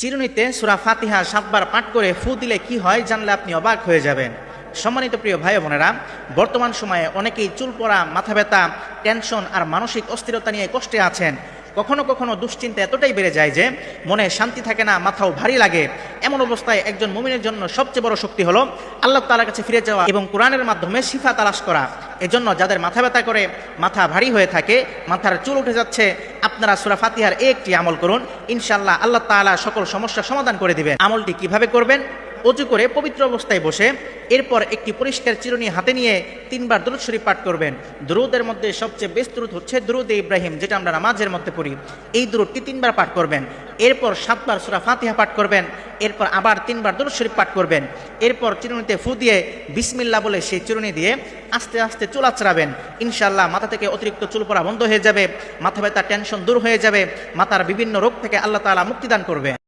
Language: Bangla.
চিরুনিতে সূরা ফাতিহা ৭ বার পাঠ করে ফু দিলে কি হয় জানলে আপনি অবাক হয়ে যাবেন। সম্মানিত প্রিয় ভাই ও বোনেরা, বর্তমান সময়ে অনেকেই চুল পড়া, মাথা ব্যথা, টেনশন আর মানসিক অস্থিরতা নিয়ে কষ্টে আছেন। কখনো কখনো দুশ্চিন্তা এতটাই বেড়ে যায় যে মনে শান্তি থাকে না, মাথাও ভারী লাগে। এমন অবস্থায় একজন মুমিনের জন্য সবচেয়ে বড় শক্তি হলো আল্লাহ তাআলার কাছে ফিরে যাওয়া এবং কোরআনের মাধ্যমে শিফা তালাশ করা। এজন্য যাদের মাথা ব্যথা করে, মাথা ভারী হয়ে থাকে, মাথার চুল উঠে যাচ্ছে, আপনারা সূরা ফাতিহার একটি আমল করুন, ইনশাআল্লাহ আল্লাহ তাআলা সকল সমস্যার সমাধান করে দিবেন। আমলটি কিভাবে করবেন? অজু করে পবিত্র অবস্থায় বসে এরপর একটি পরিষ্কার চিরুনি হাতে নিয়ে 3 বার দুরূদ শরীফ পাঠ করবেন। দুরূদের মধ্যে সবচেয়ে বেস্ট দুরূদ হচ্ছে দুরূদে ইব্রাহিম, যেটা আমরা নামাজের মধ্যে পড়ি। এই দুরূদটি 3 বার পাঠ করবেন। এরপর 7 বার সূরা ফাতিহা পাঠ করবেন। এরপর আবার 3 বার দুরূদ শরীফ পাঠ করবেন। এরপর চিরুনিতে ফু দিয়ে বিসমিল্লাহ বলে সেই চিরুনি দিয়ে আস্তে আস্তে চুল আঁচড়াবেন। ইনশাআল্লাহ মাথা থেকে অতিরিক্ত চুল পড়া বন্ধ হয়ে যাবে, মাথা ব্যথা, টেনশন দূর হয়ে যাবে, মাথার বিভিন্ন রোগ থেকে আল্লাহ তাআলা মুক্তিদান করবে।